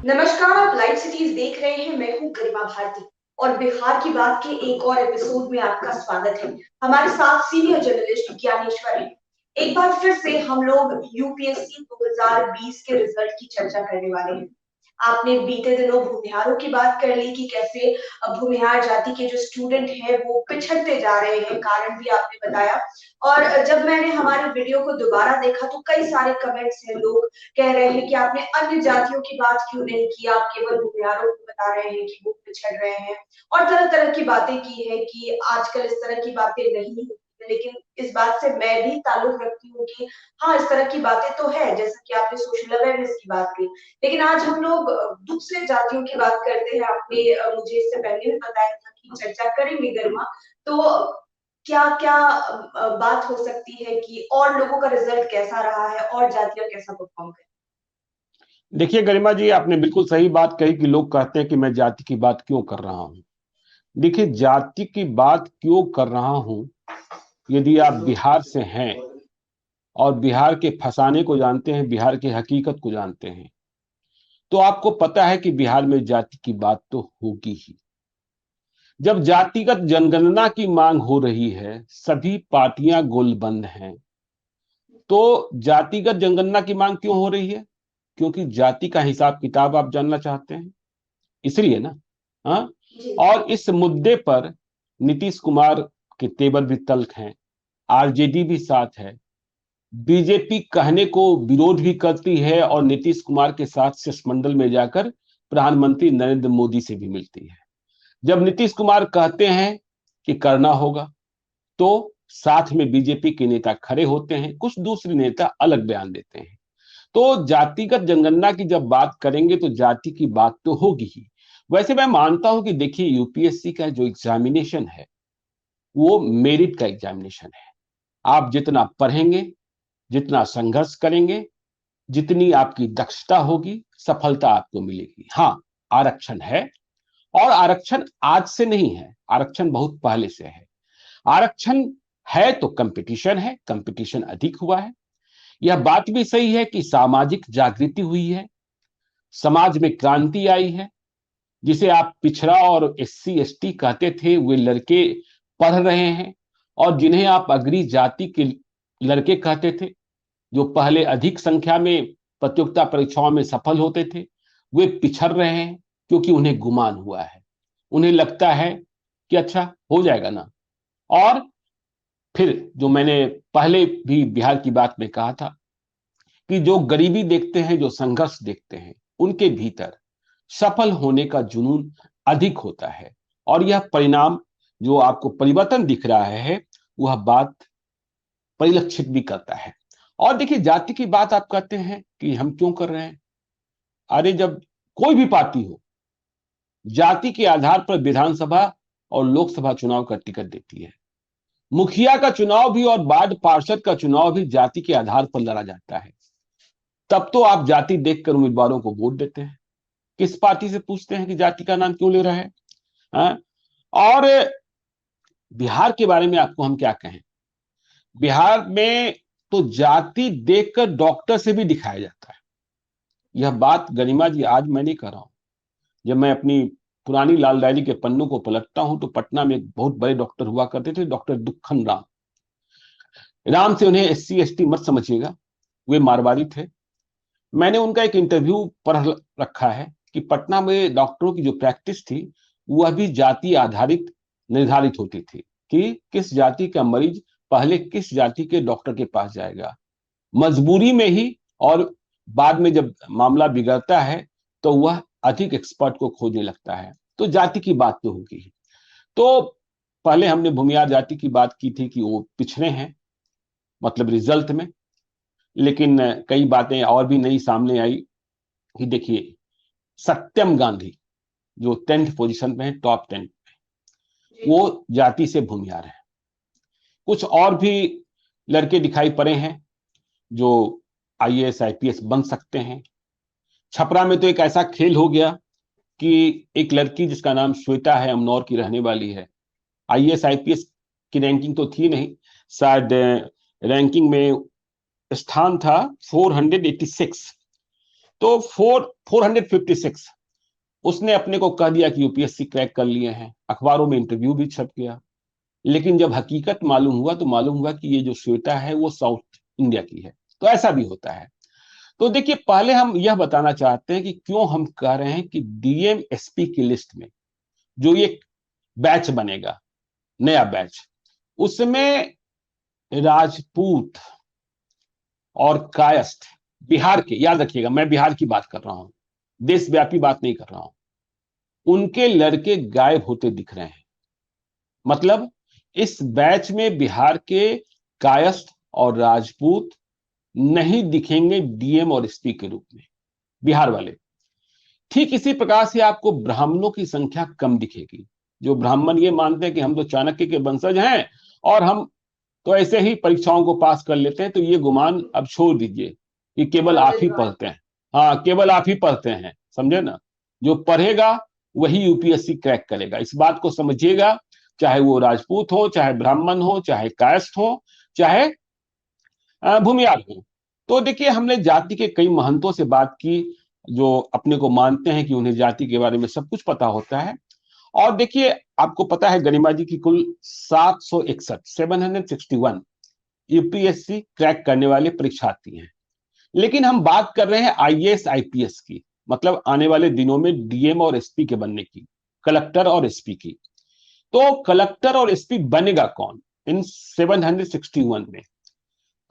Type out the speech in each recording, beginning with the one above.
नमस्कार, आप live cities देख रहे हैं। मैं हूँ गरिमा भारती और बिहार की बात के एक और एपिसोड में आपका स्वागत है। हमारे साथ सीनियर जर्नलिस्ट ज्ञानेश्वर है। एक बार फिर से हम लोग यूपीएससी 2020 के रिजल्ट की चर्चा करने वाले हैं। आपने बीते दिनों भूमिहारों की बात कर ली कि कैसे भूमिहार जाति के जो स्टूडेंट हैं वो पिछड़ते जा रहे हैं, कारण भी आपने बताया। और जब मैंने हमारे वीडियो को दोबारा देखा तो कई सारे कमेंट्स हैं, लोग कह रहे हैं कि आपने अन्य जातियों की बात क्यों नहीं की, आप केवल भूमिहारों को बता रहे हैं कि वो पिछड़ रहे हैं। और तरह तरह की बातें की है कि आजकल इस तरह की बातें नहीं होती हैं, लेकिन इस बात से मैं भी ताल्लुक रखती हूँ कि हाँ, इस तरह की बातें तो है, जैसे कि आपने सोशल अवेयरनेस की बात की। लेकिन आज हम लोग दूसरे जातियों की बात करते हैं। आपने मुझे इससे पहले भी बताया था कि चर्चा करेंगे गरिमा। तो क्या क्या बात हो सकती है कि और लोगों का रिजल्ट कैसा रहा है और जातियां कैसा परफॉर्म कर। देखिए गरिमा जी, आपने बिल्कुल सही बात कही कि लोग कहते हैं कि मैं जाति की बात क्यों कर रहा हूं। देखिए, जाति की बात क्यों कर रहा हूं, यदि आप बिहार से हैं और बिहार के फसाने को जानते हैं, बिहार की हकीकत को जानते हैं, तो आपको पता है कि बिहार में जाति की बात तो होगी ही। जब जातिगत जनगणना की मांग हो रही है, सभी पार्टियां गोलबंद हैं, तो जातिगत जनगणना की मांग क्यों हो रही है? क्योंकि जाति का हिसाब किताब आप जानना चाहते हैं, इसलिए ना। हाँ। और इस मुद्दे पर नीतीश कुमार के तेवर भी तल्ख हैं, आरजेडी भी साथ है, बीजेपी कहने को विरोध भी करती है और नीतीश कुमार के साथ शिष्टमंडल में जाकर प्रधानमंत्री नरेंद्र मोदी से भी मिलती है। जब नीतीश कुमार कहते हैं कि करना होगा, तो साथ में बीजेपी के नेता खड़े होते हैं, कुछ दूसरे नेता अलग बयान देते हैं। तो जातिगत जनगणना की जब बात करेंगे तो जाति की बात तो होगी ही। वैसे मैं मानता हूं कि देखिए, यूपीएससी का जो एग्जामिनेशन है वो मेरिट का एग्जामिनेशन है। आप जितना पढ़ेंगे, जितना संघर्ष करेंगे, जितनी आपकी दक्षता होगी, सफलता आपको मिलेगी। हाँ, आरक्षण है, और आरक्षण आज से नहीं है, आरक्षण बहुत पहले से है। आरक्षण है तो कंपटीशन है, कंपटीशन अधिक हुआ है। यह बात भी सही है कि सामाजिक जागृति हुई है, समाज में क्रांति आई है। जिसे आप पिछड़ा और एससी एसटी कहते थे, वे लड़के पढ़ रहे हैं, और जिन्हें आप अग्री जाति के लड़के कहते थे, जो पहले अधिक संख्या में प्रतियोगिता परीक्षाओं में सफल होते थे, वे पिछड़ रहे हैं, क्योंकि उन्हें गुमान हुआ है। उन्हें लगता है कि अच्छा हो जाएगा ना। और फिर जो मैंने पहले भी बिहार की बात में कहा था कि जो गरीबी देखते हैं, जो संघर्ष देखते हैं, उनके भीतर सफल होने का जुनून अधिक होता है। और यह परिणाम जो आपको परिवर्तन दिख रहा है, वह बात परिलक्षित भी करता है। और देखिए, जाति की बात आप कहते हैं कि हम क्यों कर रहे हैं। अरे, जब कोई भी पार्टी हो, जाति के आधार पर विधानसभा और लोकसभा चुनाव का टिकट देती है। मुखिया का चुनाव भी और वार्ड पार्षद का चुनाव भी जाति के आधार पर लड़ा जाता है। तब तो आप जाति देखकर उम्मीदवारों को वोट देते हैं। किस पार्टी से पूछते हैं कि जाति का नाम क्यों ले रहा है? हाँ? और बिहार के बारे में आपको हम क्या कहें। बिहार में तो जाति देखकर डॉक्टर से भी दिखाया जाता है। यह बात गरिमा जी आज मैं नहीं कर रहा हूं। जब मैं अपनी पुरानी लाल डायरी के पन्नों को पलटता हूं तो पटना में एक बहुत बड़े डॉक्टर हुआ करते थे, डॉक्टर दुखन राम। राम से उन्हें एससी एसटी मत समझिएगा, वे मारवाड़ी थे। मैंने उनका एक इंटरव्यू पढ़ रखा है कि पटना में डॉक्टरों की जो प्रैक्टिस थी, वह भी जाति आधारित निर्धारित होती थी कि किस जाति का मरीज पहले किस जाति के डॉक्टर के पास जाएगा, मजबूरी में ही। और बाद में जब मामला बिगड़ता है तो वह अधिक एक्सपर्ट को खोजने लगता है। तो जाति की बात तो होगी ही। तो पहले हमने भूमिहार जाति की बात की थी कि वो पिछड़े हैं, मतलब रिजल्ट में। लेकिन कई बातें और भी नई सामने आई कि देखिए, सत्यम गांधी जो 10th पोजीशन पे है, टॉप 10, वो जाति से भूमिहार है। कुछ और भी लड़के दिखाई पड़े हैं जो आईएएस आईपीएस बन सकते हैं। छपरा में तो एक ऐसा खेल हो गया कि एक लड़की जिसका नाम श्वेता है, अमनौर की रहने वाली है, आईएएस आईपीएस की रैंकिंग तो थी नहीं, शायद रैंकिंग में स्थान था 486, तो 456 उसने अपने को कह दिया कि यूपीएससी क्रैक कर लिए हैं, अखबारों में इंटरव्यू भी छप गया। लेकिन जब हकीकत मालूम हुआ तो मालूम हुआ कि ये जो श्वेता है वो साउथ इंडिया की है। तो ऐसा भी होता है। तो देखिए, पहले हम यह बताना चाहते हैं कि क्यों हम कह रहे हैं कि डीएम एसपी की लिस्ट में जो ये बैच बनेगा, नया बैच, उसमें राजपूत और कायस्थ, बिहार के, याद रखिएगा मैं बिहार की बात कर रहा हूं, देशव्यापी बात नहीं कर रहा हूं, उनके लड़के गायब होते दिख रहे हैं। मतलब इस बैच में बिहार के कायस्थ और राजपूत नहीं दिखेंगे डीएम और एसपी के रूप में, बिहार वाले। ठीक इसी प्रकार से आपको ब्राह्मणों की संख्या कम दिखेगी। जो ब्राह्मण ये मानते हैं कि हम तो चाणक्य के वंशज हैं और हम तो ऐसे ही परीक्षाओं को पास कर लेते हैं, तो ये गुमान अब छोड़ दीजिए कि केवल आप ही पढ़ते हैं। हाँ, केवल आप ही पढ़ते हैं, समझे ना। जो पढ़ेगा वही यूपीएससी क्रैक करेगा, इस बात को समझिएगा। चाहे वो राजपूत हो, चाहे ब्राह्मण हो, चाहे कायस्थ हो, चाहे भूमियार हो। तो देखिए, हमने जाति के कई महंतों से बात की जो अपने को मानते हैं कि उन्हें जाति के बारे में सब कुछ पता होता है। और देखिए, आपको पता है गरिमा जी की कुल 761 यूपीएससी क्रैक करने वाले परीक्षार्थी हैं। लेकिन हम बात कर रहे हैं आईएएस आईपीएस की, मतलब आने वाले दिनों में डीएम और एसपी के बनने की, कलेक्टर और एसपी की। तो कलेक्टर और एसपी बनेगा कौन इन 761 में?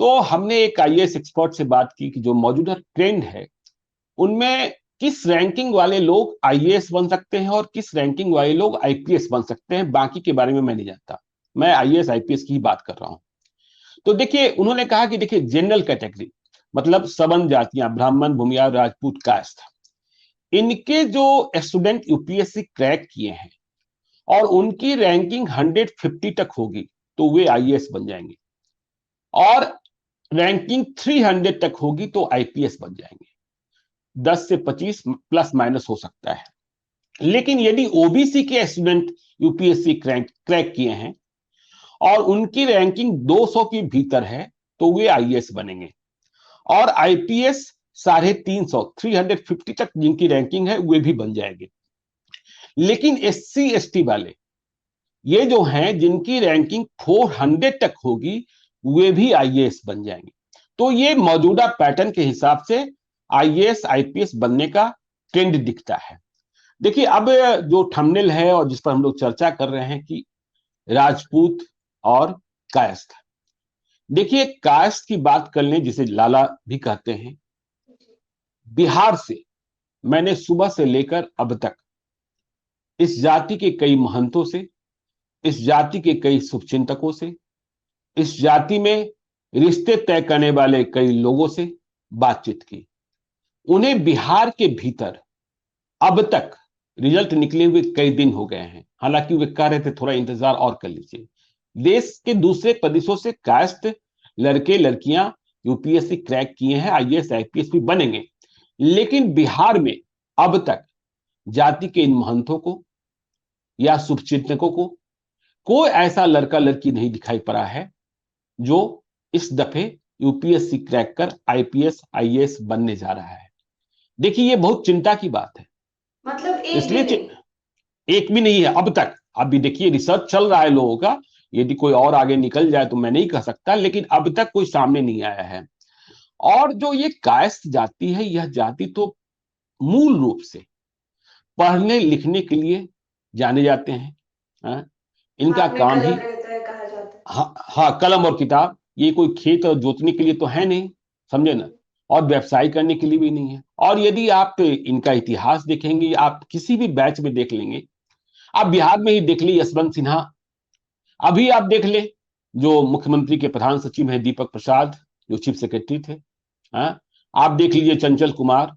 तो हमने एक आईएएस एक्सपर्ट से बात की कि जो मौजूदा ट्रेंड है उनमें किस रैंकिंग वाले लोग आईएएस बन सकते हैं और किस रैंकिंग वाले लोग आईपीएस बन सकते हैं, बाकी के बारे में मैं नहीं जानता। मैं आईएएस आईपीएस की बात कर रहा हूं। तो देखिए, उन्होंने कहा कि देखिए, जनरल कैटेगरी मतलब सवर्ण जातियां, ब्राह्मण, भूमियार, राजपूत, कायस्थ, इनके जो स्टूडेंट यूपीएससी क्रैक किए हैं और उनकी रैंकिंग 150 तक होगी तो वे आईएएस बन जाएंगे, और रैंकिंग 300 तक होगी तो आईपीएस बन जाएंगे। 10 से 25 प्लस माइनस हो सकता है। लेकिन यदि ओबीसी के स्टूडेंट यूपीएससी क्रैक किए हैं और उनकी रैंकिंग 200 के भीतर है तो वे आईएएस बनेंगे, और आईपीएस 350 तक जिनकी रैंकिंग है वे भी बन जाएंगे। लेकिन एससी एसटी वाले, ये जो हैं जिनकी रैंकिंग 400 तक होगी, वे भी आईएएस बन जाएंगे। तो ये मौजूदा पैटर्न के हिसाब से आईएएस आईपीएस बनने का ट्रेंड दिखता है। देखिए, अब जो थंबनेल है और जिस पर हम लोग चर्चा कर रहे हैं कि राजपूत और कायस्थ, देखिए कायस्थ की बात कर लें, जिसे लाला भी कहते हैं। बिहार से मैंने सुबह से लेकर अब तक इस जाति के कई महंतों से, इस जाति के कई शुभचिंतकों से, इस जाति में रिश्ते तय करने वाले कई लोगों से बातचीत की। उन्हें बिहार के भीतर अब तक रिजल्ट निकले हुए कई दिन हो गए हैं, हालांकि वे कह रहे थे थोड़ा इंतजार और कर लीजिए। देश के दूसरे प्रदेशों से कायस्थ लड़के लड़कियां यूपीएससी क्रैक किए हैं, आईएएस आईपीएस भी बनेंगे। लेकिन बिहार में अब तक जाति के इन महंतों को या शुभचिंतकों को कोई ऐसा लड़का लड़की नहीं दिखाई पड़ा है जो इस दफे यूपीएससी क्रैक कर आईपीएस आईएएस बनने जा रहा है। देखिए, ये बहुत चिंता की बात है। मतलब इसलिए एक भी नहीं है अब तक। अभी देखिए, रिसर्च चल रहा है लोगों का, यदि कोई और आगे निकल जाए तो मैं नहीं कह सकता, लेकिन अब तक कोई सामने नहीं आया है। और जो ये कायस्थ जाति है, यह जाति तो मूल रूप से पढ़ने लिखने के लिए जाने जाते हैं। इनका काम ही कहा जाता है। हाँ, कलम और किताब। ये कोई खेत और जोतने के लिए तो है नहीं, समझे ना, और व्यवसाय करने के लिए भी नहीं है। और यदि आप इनका इतिहास देखेंगे, आप किसी भी बैच में देख लेंगे, आप बिहार में ही देख ली यशवंत सिन्हा, अभी आप देख ले जो मुख्यमंत्री के प्रधान सचिव हैं दीपक प्रसाद, जो चीफ सेक्रेटरी थे। आप देख लीजिए चंचल कुमार,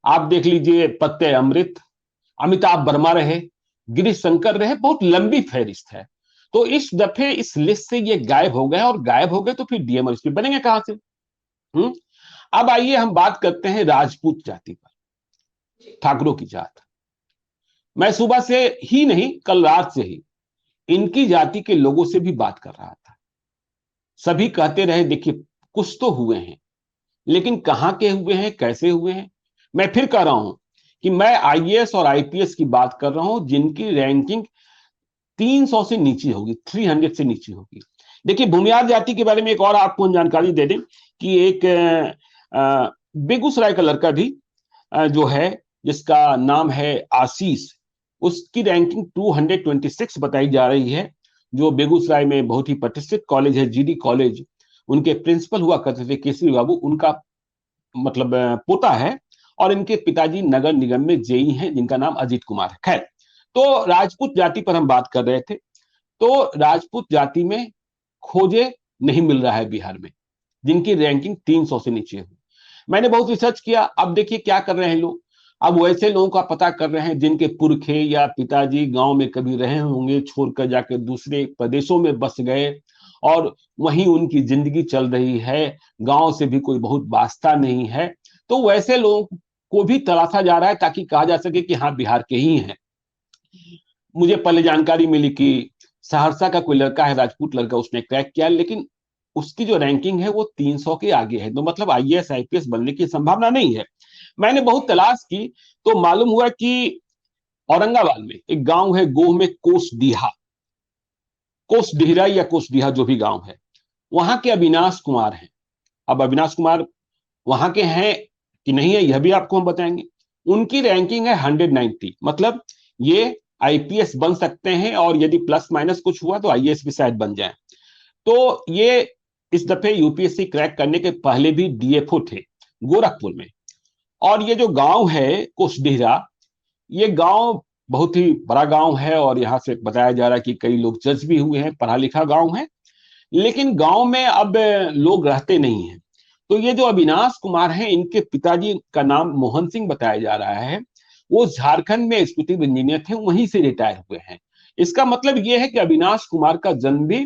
आप देख लीजिए पत्ते अमृत, अमिताभ वर्मा रहे, गिरीश शंकर रहे, बहुत लंबी फहरिस्त है। तो इस दफे इस लिस्ट से ये गायब हो गए, और गायब हो गए तो फिर डीएम और एसपी बनेंगे कहां से? अब आइए हम बात करते हैं राजपूत जाति पर, ठाकुरों की जात। मैं सुबह से ही नहीं, कल रात से ही इनकी जाति के लोगों से भी बात कर रहा था। सभी कहते रहे देखिए कुछ तो हुए हैं, लेकिन कहां के हुए हैं, कैसे हुए हैं, मैं फिर कह रहा हूं कि मैं आईएएस और आईपीएस की बात कर रहा हूं जिनकी रैंकिंग 300 से नीचे होगी, 300 से नीचे होगी। देखिए, भूमिहार जाति के बारे में एक और आपको हम जानकारी दे दें कि एक बेगूसराय का लड़का भी जो है, जिसका नाम है आशीष, उसकी रैंकिंग 226 बताई जा रही है। जो बेगूसराय में बहुत ही प्रतिष्ठित कॉलेज है, जीडी कॉलेज, उनके प्रिंसिपल हुआ करते थे केसरी बाबू, उनका मतलब पोता है, और इनके पिताजी नगर निगम में जेई हैं, जिनका नाम अजीत कुमार है। खैर, तो राजपूत जाति पर हम बात कर रहे थे। तो राजपूत जाति में खोजे नहीं मिल रहा है बिहार में, जिनकी रैंकिंग 300 से नीचे हो। मैंने बहुत रिसर्च किया। अब देखिए क्या कर रहे हैं लोग, अब वैसे लोगों का पता कर रहे हैं जिनके पुरखे या पिताजी गांव में कभी रहे होंगे, छोड़कर जाकर दूसरे प्रदेशों में बस गए और वहीं उनकी जिंदगी चल रही है, गांव से भी कोई बहुत वास्ता नहीं है। तो वैसे लोगों को भी तलाशा जा रहा है ताकि कहा जा सके कि हाँ, बिहार के ही हैं। मुझे पहले जानकारी मिली कि सहरसा का कोई लड़का है, राजपूत लड़का, उसने क्रैक किया, लेकिन उसकी जो रैंकिंग है वो 300 के आगे है। तो मतलब आईएएस आईपीएस बनने की संभावना नहीं है। मैंने बहुत तलाश की तो मालूम हुआ कि औरंगाबाद में एक गांव है गोह में, कोसडीहा, कोसडीहरा या कोसडीहा जो भी गांव है, वहां के अविनाश कुमार हैं। अब अविनाश कुमार वहां के हैं कि नहीं है, यह भी आपको हम बताएंगे। उनकी रैंकिंग है 190, मतलब ये आईपीएस बन सकते हैं, और यदि प्लस माइनस कुछ हुआ तो आईएएस भी शायद बन जाए। तो ये इस दफे यूपीएससी क्रैक करने के पहले भी डीएफओ थे गोरखपुर में। और ये जो गांव है कोसडीहरा, ये गांव बहुत ही बड़ा गांव है, और यहां से बताया जा रहा है कि कई लोग जज भी हुए हैं, पढ़ा लिखा गांव है। लेकिन गांव में अब लोग रहते नहीं हैं। तो ये जो अविनाश कुमार हैं, इनके पिताजी का नाम मोहन सिंह बताया जा रहा है, वो झारखंड में एक्जीक्यूटिव इंजीनियर थे, वहीं से रिटायर हुए हैं। इसका मतलब ये है कि अविनाश कुमार का जन्म भी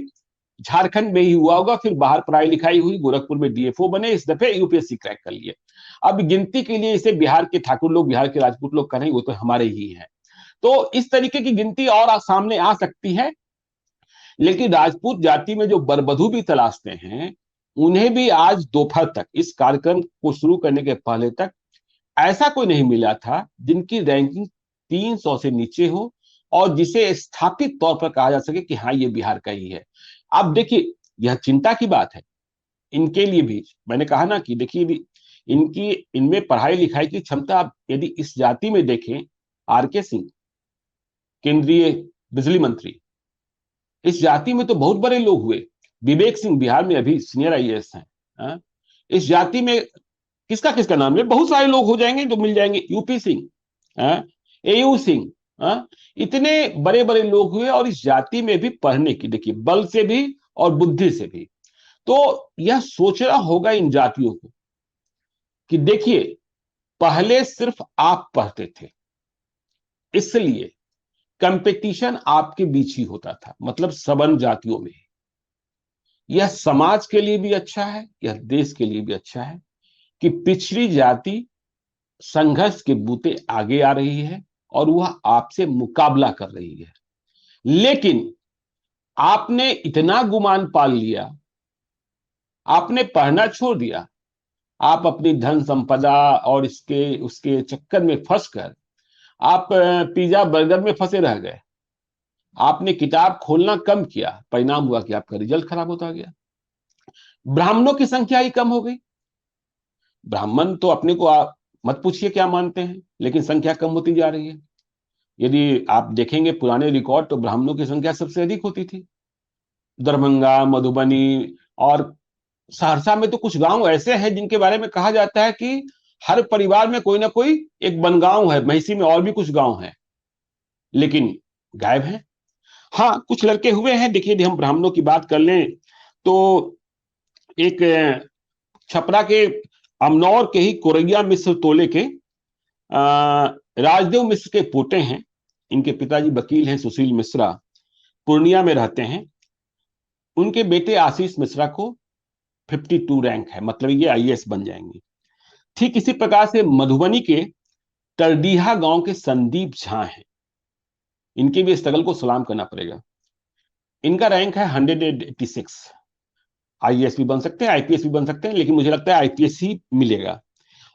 झारखंड में ही हुआ होगा, फिर बाहर पढ़ाई लिखाई हुई, गोरखपुर में डीएफओ बने, इस दफे यूपीएससी क्रैक कर लिए। अब गिनती के लिए इसे बिहार के ठाकुर लोग, बिहार के राजपूत लोग करें, वो तो हमारे ही हैं। तो इस तरीके की गिनती और सामने आ सकती है। लेकिन राजपूत जाति में जो बरबधू भी तलाशते हैं, उन्हें भी आज दोपहर तक, इस कार्यक्रम को शुरू करने के पहले तक, ऐसा कोई नहीं मिला था जिनकी रैंकिंग 300 से नीचे हो और जिसे स्थापित तौर पर कहा जा सके कि हाँ, ये बिहार का ही है। अब देखिए, यह चिंता की बात है इनके लिए भी। मैंने कहा ना कि देखिए, इनकी इनमें पढ़ाई लिखाई की क्षमता, आप यदि इस जाति में देखें, आरके सिंह, केंद्रीय बिजली मंत्री, इस जाति में तो बहुत बड़े लोग हुए। विवेक सिंह बिहार में अभी सीनियर आईएएस हैं। इस जाति में किसका किसका नाम है, बहुत सारे लोग हो जाएंगे जो मिल जाएंगे। यूपी सिंह, एयू सिंह, इतने बड़े बड़े लोग हुए, और इस जाति में भी पढ़ने की, देखिए, बल से भी और बुद्धि से भी। तो यह सोचना होगा इन जातियों को कि देखिए, पहले सिर्फ आप पढ़ते थे, इसलिए कंपटीशन आपके बीच ही होता था, मतलब सवर्ण जातियों में। यह समाज के लिए भी अच्छा है, यह देश के लिए भी अच्छा है कि पिछड़ी जाति संघर्ष के बूते आगे आ रही है और वह आपसे मुकाबला कर रही है। लेकिन आपने इतना गुमान पाल लिया, आपने पढ़ना छोड़ दिया, आप अपनी धन संपदा और इसके उसके चक्कर में फंसकर आप पिज्जा बर्गर में फंसे रह गए। आपने किताब खोलना कम किया, परिणाम हुआ कि आपका रिजल्ट खराब होता गया। ब्राह्मणों की संख्या ही कम हो गई। ब्राह्मण तो अपने को आप मत पूछिए क्या मानते हैं, लेकिन संख्या कम होती जा रही है। यदि आप देखेंगे पुराने रिकॉर्ड, तो ब्राह्मणों की संख्या सबसे अधिक होती थी। दरभंगा, मधुबनी और सहरसा में तो कुछ गांव ऐसे हैं जिनके बारे में कहा जाता है कि हर परिवार में कोई ना कोई एक बनगांव है। महिषी में और भी कुछ गांव हैं, लेकिन गायब हैं। हाँ, कुछ लड़के हुए हैं। देखिए, यदि हम ब्राह्मणों की बात कर लें तो एक छपरा के अमनौर के ही कोरैया मिश्र तोले के राजदेव मिश्र के पोते हैं। इनके पिताजी वकील हैं, सुशील मिश्रा, पूर्णिया में रहते हैं। उनके बेटे आशीष मिश्रा को 52 रैंक है, मतलब ये आईएएस बन जाएंगे। ठीक इसी प्रकार से मधुबनी के तरडीहा गांव के संदीप झा हैं। इनके भी स्ट्रगल को सलाम करना पड़ेगा। इनका रैंक है 186। आईएएस भी बन सकते हैं, आईपीएस भी बन सकते हैं, लेकिन मुझे लगता है आईपीएस ही मिलेगा।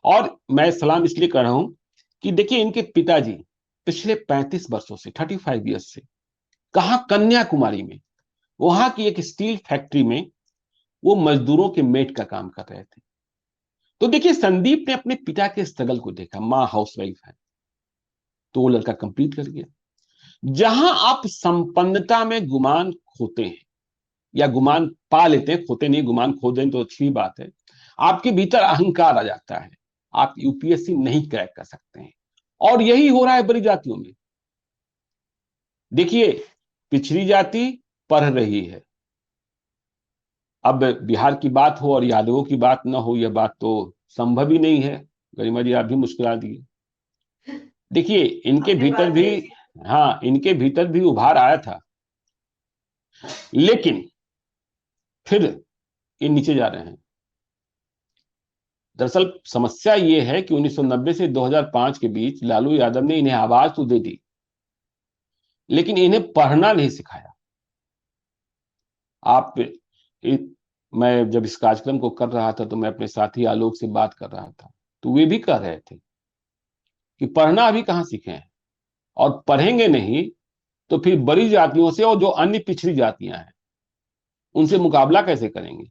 और मैं सलाम इसलिए कर रहा हूं कि देखिए इनके पिताजी पिछले 35 वर्षों से 35 ईयर्स से कहां, कन्याकुमारी में, वहां की एक स्टील फैक्ट्री में वो मजदूरों के मेट का काम कर रहे थे। तो देखिए संदीप ने अपने पिता के स्ट्रगल को देखा, मां हाउसवाइफ है, तो वो लड़का कंप्लीट कर गया। जहां आप संपन्नता में गुमान खोते हैं या गुमान पा लेते हैं, खोते नहीं, गुमान खो दें तो अच्छी बात है, आपके भीतर अहंकार आ जाता है, आप यूपीएससी नहीं क्रैक कर सकते हैं। और यही हो रहा है बड़ी जातियों में। देखिए पिछड़ी जाति पढ़ रही है, अब बिहार की बात हो और यादवों की बात ना हो, यह बात तो संभव ही नहीं है। गरिमा जी आप भी मुस्कुरा दिए। देखिए इनके आपने भीतर बात भी, सही की। हाँ इनके भीतर भी उभार आया था, लेकिन फिर ये नीचे जा रहे हैं। दरअसल समस्या ये है कि 1990 से 2005 के बीच लालू यादव ने इन्हें आवाज तो दे दी, लेकिन इन्हें पढ़ना नहीं सिखाया। आप मैं जब इस कार्यक्रम को कर रहा था तो मैं अपने साथी आलोक से बात कर रहा था, तो वे भी कह रहे थे कि पढ़ना अभी कहां सीखे हैं, और पढ़ेंगे नहीं तो फिर बड़ी जातियों से और जो अन्य पिछड़ी जातियां हैं उनसे मुकाबला कैसे करेंगे।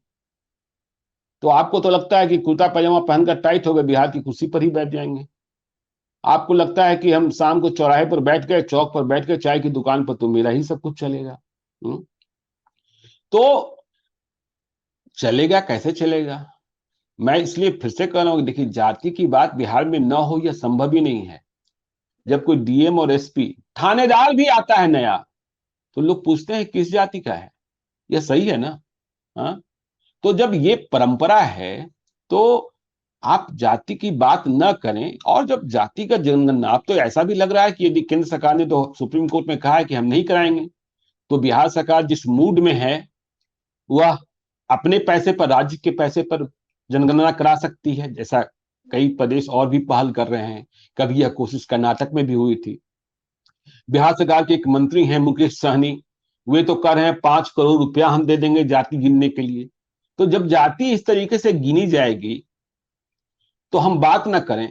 तो आपको तो लगता है कि कुर्ता पैजामा पहनकर टाइट हो गए बिहार की कुर्सी पर ही बैठ जाएंगे। आपको लगता है कि हम शाम को चौराहे पर बैठ गए, चौक पर बैठ गए, चाय की दुकान पर, तो मेरा ही सब कुछ चलेगा। तो चलेगा कैसे चलेगा। मैं इसलिए फिर से कह रहा हूं कि देखिए जाति की बात बिहार में न हो यह संभव ही नहीं है। जब कोई डीएम और एसपी, थानेदार भी आता है नया, तो लोग पूछते हैं किस जाति का है। यह सही है ना। हाँ, तो जब ये परंपरा है तो आप जाति की बात न करें। और जब जाति का जनगणना, आप तो ऐसा भी लग रहा है कि यदि केंद्र सरकार ने तो सुप्रीम कोर्ट में कहा है कि हम नहीं कराएंगे, तो बिहार सरकार जिस मूड में है वह अपने पैसे पर, राज्य के पैसे पर जनगणना करा सकती है, जैसा कई प्रदेश और भी पहल कर रहे हैं। कभी यह कोशिश कर्नाटक में भी हुई थी। बिहार सरकार के एक मंत्री हैं मुकेश सहनी, वे तो कह रहे हैं 5 करोड़ रुपया हम दे देंगे जाति गिनने के लिए। तो जब जाति इस तरीके से गिनी जाएगी तो हम बात ना करें।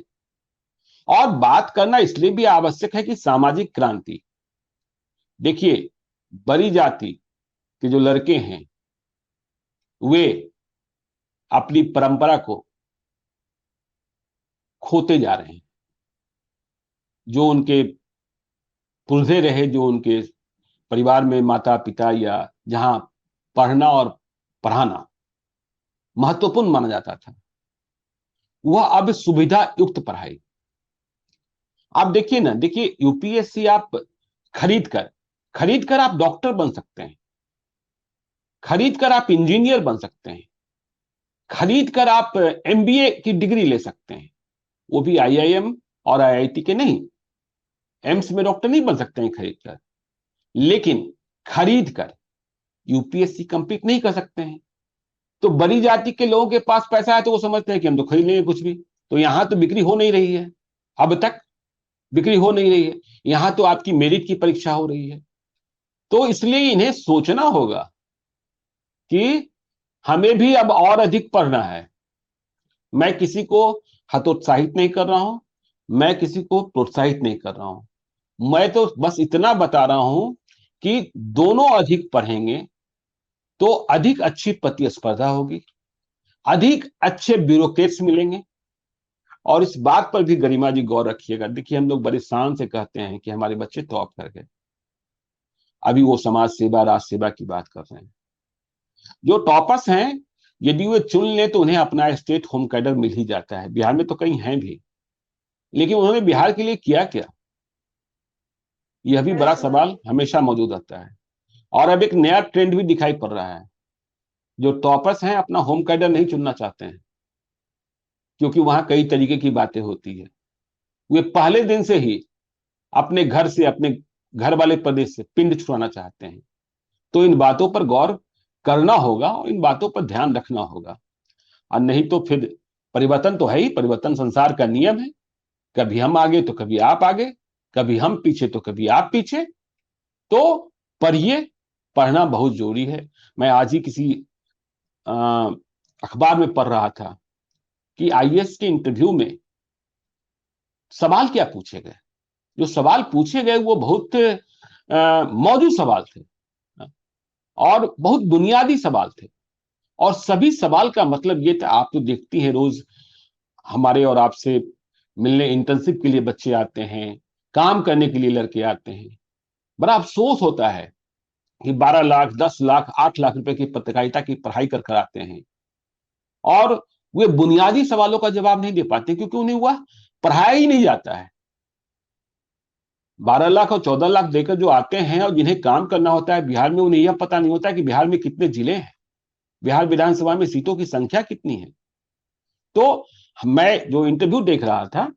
और बात करना इसलिए भी आवश्यक है कि सामाजिक क्रांति, देखिए बड़ी जाति के जो लड़के हैं वे अपनी परंपरा को खोते जा रहे हैं। जो उनके पुरजे रहे, जो उनके परिवार में माता पिता या जहां पढ़ना और पढ़ाना महत्वपूर्ण माना जाता था, वह अब सुविधा युक्त पढ़ाई। आप देखिए ना, देखिए यूपीएससी आप खरीद कर आप डॉक्टर बन सकते हैं, खरीद कर आप इंजीनियर बन सकते हैं, खरीद कर आप एमबीए की डिग्री ले सकते हैं, वो भी आईआईएम और आईआईटी के नहीं। एम्स में डॉक्टर नहीं बन सकते हैं खरीद कर, लेकिन खरीद कर यूपीएससी कंप्लीट नहीं कर सकते हैं। तो बड़ी जाति के लोगों के पास पैसा है तो वो समझते हैं कि हम तो खरीद लेंगे कुछ भी। तो यहां तो बिक्री हो नहीं रही है, अब तक बिक्री हो नहीं रही है। यहां तो आपकी मेरिट की परीक्षा हो रही है। तो इसलिए इन्हें सोचना होगा कि हमें भी अब और अधिक पढ़ना है। मैं किसी को हतोत्साहित नहीं कर रहा हूं, मैं किसी को प्रोत्साहित नहीं कर रहा हूं। मैं तो बस इतना बता रहा हूं कि दोनों अधिक पढ़ेंगे तो अधिक अच्छी प्रतिस्पर्धा होगी, अधिक अच्छे ब्यूरोक्रेट्स मिलेंगे। और इस बात पर भी गरिमा जी गौर रखिएगा। देखिए हम लोग बड़े शान से कहते हैं कि हमारे बच्चे टॉप कर गए, अभी वो समाज सेवा, राष्ट्र सेवा की बात कर रहे हैं। जो टॉपर्स हैं यदि वे चुन ले तो उन्हें अपना स्टेट होम कैडर मिल ही जाता है। बिहार में तो कई हैं भी, लेकिन उन्होंने बिहार के लिए किया क्या, यह भी बड़ा बड़ा सवाल। सवाल हमेशा मौजूद रहता है। और अब एक नया ट्रेंड भी दिखाई पड़ रहा है। जो टॉपर्स हैं अपना होम कैडर नहीं चुनना चाहते हैं, क्योंकि वहां कई तरीके की बातें होती है। वे पहले दिन से ही अपने घर से, अपने घर वाले प्रदेश से पिंड छुड़ाना चाहते हैं। तो इन बातों पर गौर करना होगा और इन बातों पर ध्यान रखना होगा। और नहीं तो फिर परिवर्तन तो है ही, परिवर्तन संसार का नियम है। कभी हम आगे तो कभी आप आगे, कभी हम पीछे तो कभी आप पीछे। तो पढ़िए, पढ़ना बहुत जरूरी है। मैं आज ही किसी अखबार में पढ़ रहा था कि आईएएस के इंटरव्यू में सवाल क्या पूछे गए। जो सवाल पूछे गए वो बहुत मौजूद सवाल थे और बहुत बुनियादी सवाल थे, और सभी सवाल का मतलब ये था, आप तो देखती हैं रोज हमारे और आपसे मिलने इंटर्नशिप के लिए बच्चे आते हैं, काम करने के लिए लड़के आते हैं। बड़ा अफसोस होता है कि 12 लाख 10 लाख 8 लाख रुपए की पत्रकारिता की पढ़ाई कर आते हैं और वे बुनियादी सवालों का जवाब नहीं दे पाते, क्योंकि उन्हें वह पढ़ाया ही नहीं जाता है। 12 लाख और 14 लाख देकर जो आते हैं और जिन्हें काम करना होता है बिहार में, उन्हें यह पता नहीं होता कि बिहार में कितने जिले हैं, बिहार विधानसभा में सीटों की संख्या कितनी है। तो मैं जो इंटरव्यू देख रहा था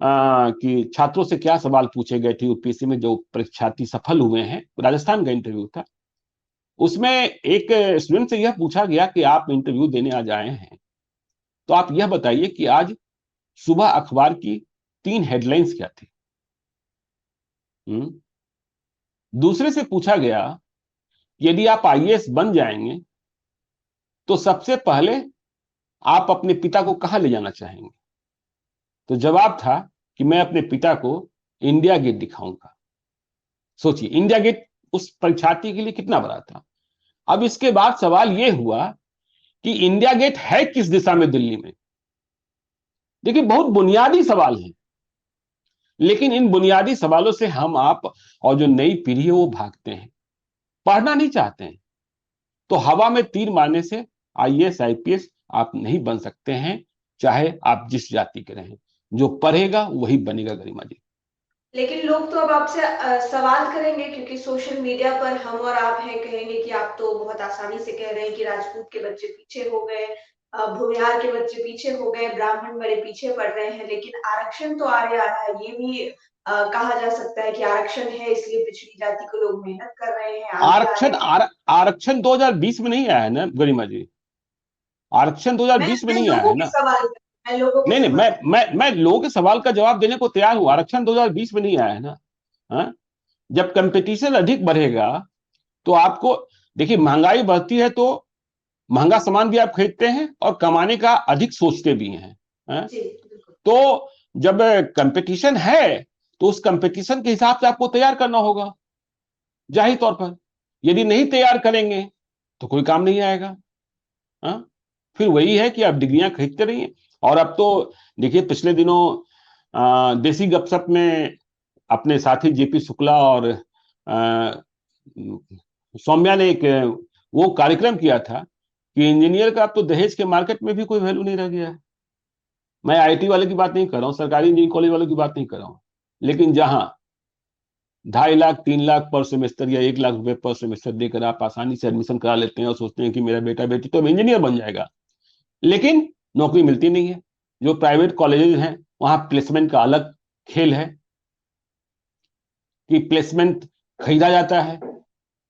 कि छात्रों से क्या सवाल पूछे गए थे यूपीएससी में, जो परीक्षार्थी सफल हुए हैं, राजस्थान का इंटरव्यू था। उसमें एक स्टूडेंट से यह पूछा गया कि आप इंटरव्यू देने आज आए हैं, तो आप यह बताइए कि आज सुबह अखबार की 3 हेडलाइंस क्या थी। दूसरे से पूछा गया यदि आप आईएएस बन जाएंगे तो सबसे पहले आप अपने पिता को कहां ले जाना चाहेंगे। तो जवाब था कि मैं अपने पिता को इंडिया गेट दिखाऊंगा। सोचिए, इंडिया गेट उस परीक्षार्थी के लिए कितना बड़ा था। अब इसके बाद सवाल यह हुआ कि इंडिया गेट है किस दिशा में दिल्ली में। देखिए, बहुत बुनियादी सवाल है, लेकिन इन बुनियादी सवालों से हम आप और जो नई पीढ़ी है वो भागते हैं, पढ़ना नहीं चाहते हैं। तो हवा में तीर मारने से आईएएस आईपीएस आप नहीं बन सकते हैं, चाहे आप जिस जाति के रहें। जो पढ़ेगा वही बनेगा गरिमा जी। लेकिन लोग तो अब आपसे सवाल करेंगे, क्योंकि सोशल मीडिया पर हम और आप हैं, कहेंगे कि आप तो बहुत आसानी से कह रहे हैं कि राजपूत के बच्चे पीछे हो गए, भूमिहार के बच्चे पीछे हो गए, ब्राह्मण बड़े पीछे पड़ रहे हैं। लेकिन आरक्षण तो आ रहा है, ये भी कहा जा सकता है कि आरक्षण है इसलिए पिछड़ी जाति को लोग मेहनत कर रहे हैं, आगे आ रहे हैं। आरक्षण 2020 में नहीं आया है ना गरिमा जी। आरक्षण 2020 में मैं नहीं आया लोगों है के ना। सवाल मैं लोगों के नहीं नहीं, सवाल मैं लोगों के सवाल का जवाब देने को तैयार हूं। आरक्षण 2020 में नहीं आया है ना। हाँ? जब कंपटीशन अधिक बढ़ेगा तो आपको, देखिए, महंगाई बढ़ती है तो महंगा सामान भी आप खरीदते हैं और कमाने का अधिक सोचते भी हैं। हाँ? जी बिल्कुल। तो जब कंपटीशन है तो उस कंपटीशन के हिसाब से आपको तैयार करना होगा, जाहिर तौर पर। यदि नहीं तैयार करेंगे तो कोई काम नहीं आएगा। हाँ? फिर वही है कि आप डिग्रियां खरीदते रहिए। और अब तो देखिए, पिछले दिनों देसी गपशप में अपने साथी जेपी शुक्ला और सौम्या ने एक वो कार्यक्रम किया था कि इंजीनियर का अब तो दहेज के मार्केट में भी कोई वैल्यू नहीं रह गया है। मैं आईटी वाले की बात नहीं कर रहा हूं, सरकारी इंजीनियरिंग कॉलेज वालों की बात नहीं कर रहा हूं, लेकिन जहां 2.5 लाख 3 लाख पर सेमेस्टर या 1 लाख रुपए पर सेमेस्टर देकर आप आसानी से एडमिशन करा लेते हैं और सोचते हैं कि मेरा बेटा बेटी तो इंजीनियर बन जाएगा, लेकिन नौकरी मिलती नहीं है। जो प्राइवेट कॉलेजेस हैं वहां प्लेसमेंट का अलग खेल है कि प्लेसमेंट खरीदा जाता है,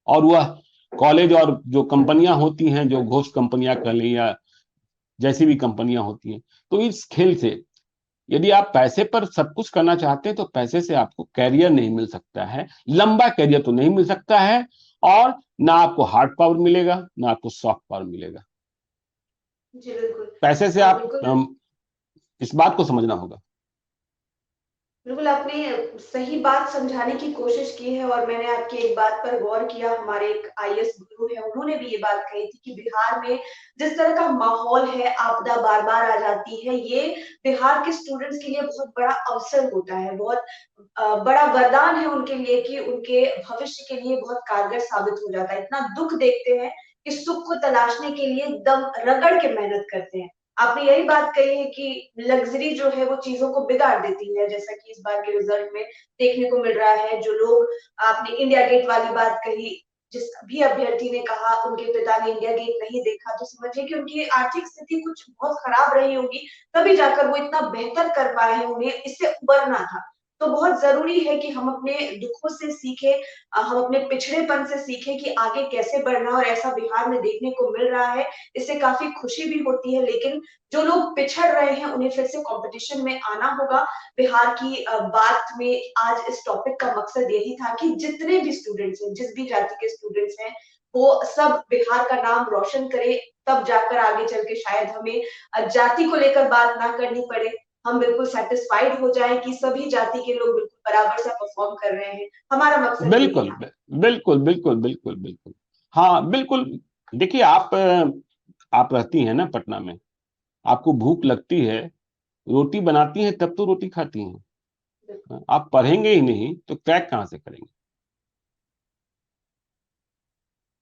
और वह कॉलेज और जो कंपनियां होती हैं, जो घोष कंपनियां कह लें या जैसी भी कंपनियां होती हैं, तो इस खेल से यदि आप पैसे पर सब कुछ करना चाहते हैं तो पैसे से आपको कैरियर नहीं मिल सकता है, लंबा कैरियर तो नहीं मिल सकता है, और ना आपको हार्ड पावर मिलेगा ना आपको सॉफ्ट पावर मिलेगा। जी बिल्कुल। पैसे से आप बिल्कुल इस बात को समझना होगा। बिल्कुल, आपने सही बात समझाने की कोशिश की है, और मैंने आपकी एक बात पर गौर किया। हमारे एक आईएएस गुरु है, उन्होंने भी ये बात कही थी कि बिहार में जिस तरह का माहौल है, आपदा बार-बार आ जाती है, ये बिहार के स्टूडेंट्स के लिए बहुत बड़ा अवसर होता है, बहुत बड़ा वरदान है उनके लिए कि उनके भविष्य के लिए बहुत कारगर साबित हो जाता है। इतना दुःख देखते हैं कि सुख को तलाशने के लिए दम रगड़ के मेहनत करते हैं। आपने यही बात कही है कि लग्ज़री जो है वो चीज़ों को बिगाड़ देती है, जैसा कि इस बार के रिज़ल्ट में देखने को मिल रहा है। जो लोग, आपने इंडिया गेट वाली बात कही, जिस भी अभ्यर्थी ने कहा उनके पिता ने इंडिया गेट नहीं देखा, तो समझिए कि उनकी आर्थिक स्थिति कुछ बहुत खराब रही होगी, तभी जाकर वो इतना बेहतर कर पाए हैं, उन्हें इससे उबरना था। तो बहुत ज़रूरी है कि हम अपने दुखों से सीखें, हम अपने पिछड़ेपन से सीखें कि आगे कैसे बढ़ना है, और ऐसा बिहार में देखने को मिल रहा है। इससे काफ़ी खुशी भी होती है, लेकिन जो लोग पिछड़ रहे हैं उन्हें फिर से कंपटीशन में आना होगा। बिहार की बात में आज इस टॉपिक का मकसद यही था कि जितने भी स्टूडेंट्स हैं, जिस भी जाति के स्टूडेंट्स हैं, वो सब बिहार का नाम रोशन करे, तब जाकर आगे चल के शायद हमें जाति को लेकर बात ना करनी पड़े। हम बिल्कुल सेटिस्फाइड हो जाएं कि सभी जाति के लोग बिल्कुल बराबर सा परफॉर्म कर रहे हैं। हमारा मकसद यही बिल्कुल है। बिल्कुल बिल्कुल बिल्कुल बिल्कुल। हाँ बिल्कुल। देखिए आप रहती हैं ना पटना में, आपको भूख लगती है, रोटी बनाती हैं तब तो रोटी खाती हैं। आप पढ़ेंगे ही नहीं तो क्रैक कहाँ से करेंगे?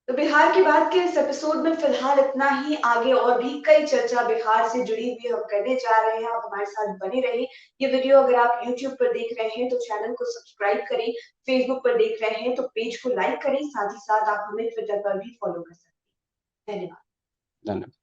तो बिहार की बात के इस एपिसोड में फिलहाल इतना ही। आगे और भी कई चर्चा बिहार से जुड़ी हुई हम करने जा रहे हैं। आप हमारे साथ बने रहिए। ये वीडियो अगर आप YouTube पर देख रहे हैं तो चैनल को सब्सक्राइब करें, फेसबुक पर देख रहे हैं तो पेज को लाइक करें, साथ ही साथ आप हमें ट्विटर पर भी फॉलो कर सकते हैं। धन्यवाद। धन्यवाद।